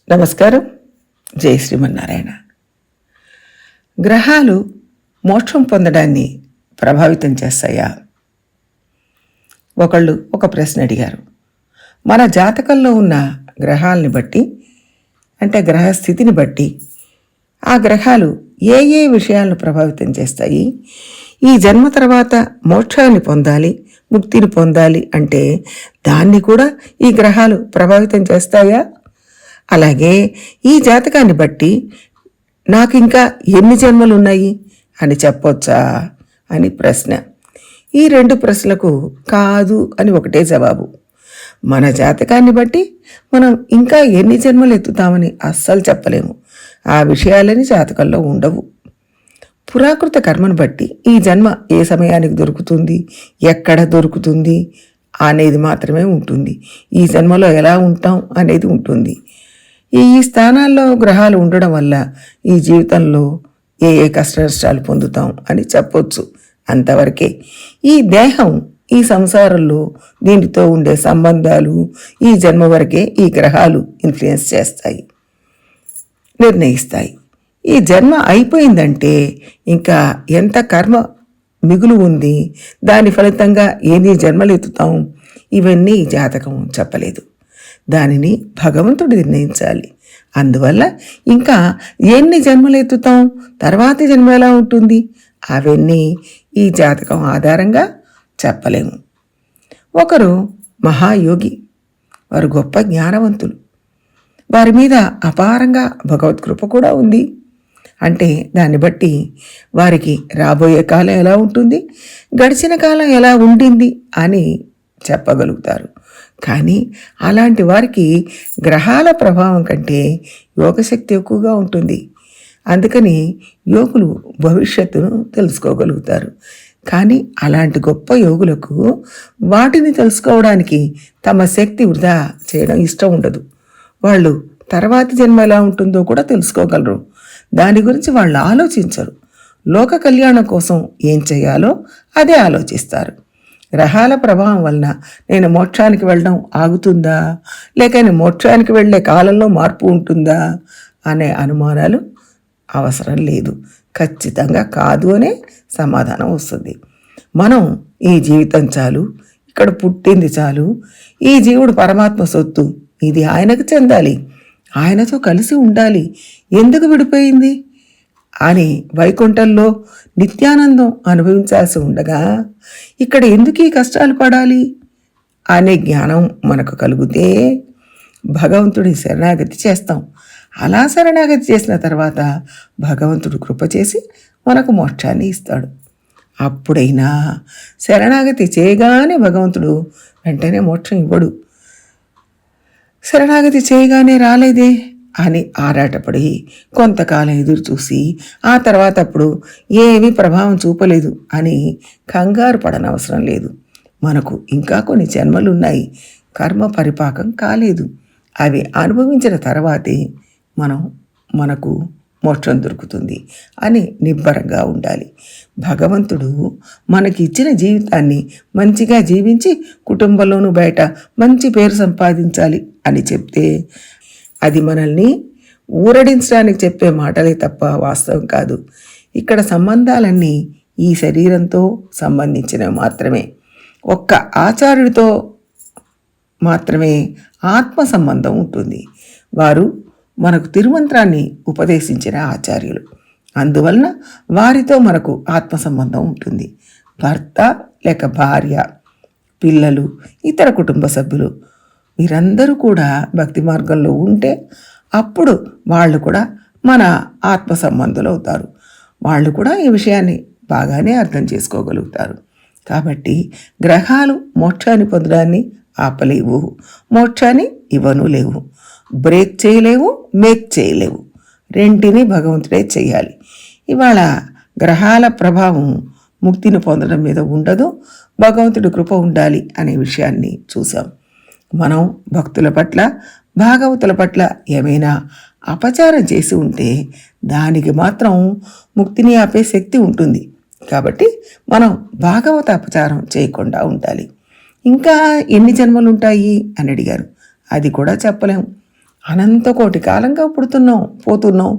నమస్కారం. జై శ్రీమన్నారాయణ. గ్రహాలు మోక్షం పొందడాన్ని ప్రభావితం చేస్తాయా? ఒకళ్ళు ఒక ప్రశ్న అడిగారు. మన జాతకంలో ఉన్న గ్రహాలని బట్టి, అంటే గ్రహస్థితిని బట్టి, ఆ గ్రహాలు ఏ ఏ విషయాలను ప్రభావితం చేస్తాయి? ఈ జన్మ తర్వాత మోక్షాన్ని పొందాలి, ముక్తిని పొందాలి అంటే దాన్ని కూడా ఈ గ్రహాలు ప్రభావితం చేస్తాయా? అలాగే ఈ జాతకాన్ని బట్టి నాకు ఇంకా ఎన్ని జన్మలు ఉన్నాయి అని చెప్పొచ్చా అని ప్రశ్న. ఈ రెండు ప్రశ్నలకు కాదు అని ఒకటే జవాబు. మన జాతకాన్ని బట్టి మనం ఇంకా ఎన్ని జన్మలు ఎత్తుతామని అస్సలు చెప్పలేము. ఆ విషయాలని జాతకంలో ఉండవు. పురాకృత కర్మను బట్టి ఈ జన్మ ఏ సమయానికి దొరుకుతుంది, ఎక్కడ దొరుకుతుంది అనేది మాత్రమే ఉంటుంది. ఈ జన్మలో ఎలా ఉంటాం అనేది ఉంటుంది. ఈ స్థానాల్లో గ్రహాలు ఉండడం వల్ల ఈ జీవితంలో ఏ ఏ కష్టాలు పొందుతాం అని చెప్పొచ్చు. అంతవరకే. ఈ దేహం, ఈ సంసారంలో దీనితో ఉండే సంబంధాలు ఈ జన్మ వరకే ఈ గ్రహాలు ఇన్ఫ్లుయెన్స్ చేస్తాయి, నిర్ణయిస్తాయి. ఈ జన్మ అయిపోయిందంటే ఇంకా ఎంత కర్మ మిగులు ఉంది, దాని ఫలితంగా ఎన్ని జన్మలు ఎత్తుతాం, ఇవన్నీ జాతకం చెప్పలేదు. దానిని భగవంతుడు నిర్ణయించాలి. అందువల్ల ఇంకా ఎన్ని జన్మలు ఎత్తుతాం, తర్వాతి జన్మ ఎలా ఉంటుంది, అవన్నీ ఈ జాతకం ఆధారంగా చెప్పలేము. ఒకరు మహాయోగి, వారు గొప్ప జ్ఞానవంతులు, వారి మీద అపారంగా భగవత్కృప కూడా ఉంది. అంటే దాన్ని బట్టి వారికి రాబోయే కాలం ఎలా ఉంటుంది, గడిచిన కాలం ఎలా ఉండింది అని చెప్పగలుగుతారు. కానీ అలాంటి వారికి గ్రహాల ప్రభావం కంటే యోగశక్తి ఎక్కువగా ఉంటుంది. అందుకని యోగులు భవిష్యత్తును తెలుసుకోగలుగుతారు. కానీ అలాంటి గొప్ప యోగులకు వాటిని తెలుసుకోవడానికి తమ శక్తి వృధా చేయడం ఇష్టం ఉండదు. వాళ్ళు తర్వాతి జన్మ ఎలా ఉంటుందో కూడా తెలుసుకోగలరు. దాని గురించి వాళ్ళు ఆలోచించరు. లోక కళ్యాణం కోసం ఏం చేయాలో అదే ఆలోచిస్తారు. గ్రహాల ప్రభావం వలన నేను మోక్షానికి వెళ్ళడం ఆగుతుందా, లేక నేను మోక్షానికి వెళ్ళే కాలంలో మార్పు ఉంటుందా అనే అనుమానాలు అవసరం లేదు. ఖచ్చితంగా కాదు అనే సమాధానం వస్తుంది. మనం ఈ జీవితం చాలు, ఇక్కడ పుట్టింది చాలు, ఈ జీవుడు పరమాత్మ సొత్తు, ఇది ఆయనకు చెందాలి, ఆయనతో కలిసి ఉండాలి, ఎందుకు విడిపోయింది అని వైకుంఠంలో నిత్యానందం అనుభవించాల్సి ఉండగా ఇక్కడ ఎందుకు ఈ కష్టాలు పడాలి అనే జ్ఞానం మనకు కలిగితే భగవంతుడి శరణాగతి చేస్తాం. అలా శరణాగతి చేసిన తర్వాత భగవంతుడు కృప చేసి మనకు మోక్షాన్ని ఇస్తాడు. అప్పుడైనా శరణాగతి చేయగానే భగవంతుడు వెంటనే మోక్షం ఇవ్వడు. శరణాగతి చేయగానే రాలేదే అని ఆరాటపడి కొంతకాలం ఎదురు చూసి ఆ తర్వాత అప్పుడు ఏమీ ప్రభావం చూపలేదు అని కంగారు పడనవసరం లేదు. మనకు ఇంకా కొన్ని జన్మలు ఉన్నాయి, కర్మ పరిపాకం కాలేదు. అవి అనుభవించిన తర్వాతే మనకు మోక్షం దొరుకుతుంది అని నిబ్బరంగా ఉండాలి. భగవంతుడు మనకి ఇచ్చిన జీవితాన్ని మంచిగా జీవించి కుటుంబంలోనూ బయట మంచి పేరు సంపాదించాలి అని చెప్తే అది మనల్ని ఊరడించడానికి చెప్పే మాటలే తప్ప వాస్తవం కాదు. ఇక్కడ సంబంధాలన్నీ ఈ శరీరంతో సంబంధించినవి మాత్రమే. ఒక్క ఆచార్యుడితో మాత్రమే ఆత్మ సంబంధం ఉంటుంది. వారు మనకు తిరుమంత్రాన్ని ఉపదేశించిన ఆచార్యులు. అందువలన వారితో మనకు ఆత్మ సంబంధం ఉంటుంది. భర్త లేక భార్య, పిల్లలు, ఇతర కుటుంబ సభ్యులు వీరందరూ కూడా భక్తి మార్గంలో ఉంటే అప్పుడు వాళ్ళు కూడా మన ఆత్మ సంబంధులు అవుతారు. వాళ్ళు కూడా ఈ విషయాన్ని బాగానే అర్థం చేసుకోగలుగుతారు. కాబట్టి గ్రహాలు మోక్షాన్ని పొందడాన్ని ఆపలేవు, మోక్షాన్ని ఇవ్వను లేవు, బ్రేక్ చేయలేవు, మేక్ చేయలేవు. రెంటిని భగవంతుడే చేయాలి. ఇవాళ గ్రహాల ప్రభావం ముక్తిని పొందడం మీద ఉండదు, భగవంతుడి కృప ఉండాలి అనే విషయాన్ని చూసాం. మనం భక్తుల పట్ల, భాగవతుల పట్ల ఏమైనా అపచారం చేసి ఉంటే దానికి మాత్రం ముక్తిని ఆపే శక్తి ఉంటుంది. కాబట్టి మనం భాగవత అపచారం చేయకుండా ఉండాలి. ఇంకా ఎన్ని జన్మలు ఉంటాయి అని అడిగారు. అది కూడా చెప్పలేము. అనంత కోటి కాలంగా పుడుతున్నాం పోతున్నాం.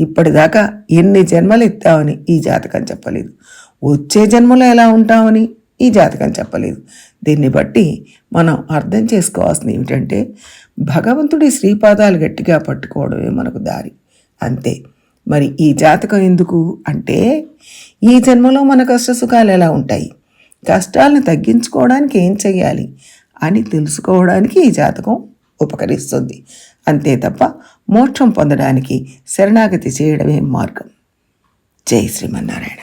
ఇప్పటిదాకా ఎన్ని జన్మలు ఎత్తామని ఈ జాతకం చెప్పలేదు. వచ్చే జన్మలో ఎలా ఉంటామని ఈ జాతకం చెప్పలేదు. దీన్ని బట్టి మనం అర్థం చేసుకోవాల్సింది ఏమిటంటే, భగవంతుడి శ్రీపాదాలు గట్టిగా పట్టుకోవడమే మనకు దారి, అంతే. మరి ఈ జాతకం ఎందుకు అంటే, ఈ జన్మలో మన కష్ట సుఖాలు ఎలా ఉంటాయి, కష్టాలను తగ్గించుకోవడానికి ఏం చెయ్యాలి అని తెలుసుకోవడానికి ఈ జాతకం ఉపకరిస్తుంది, అంతే తప్ప మోక్షం పొందడానికి శరణాగతి చేయడమే మార్గం. జై శ్రీమన్నారాయణ.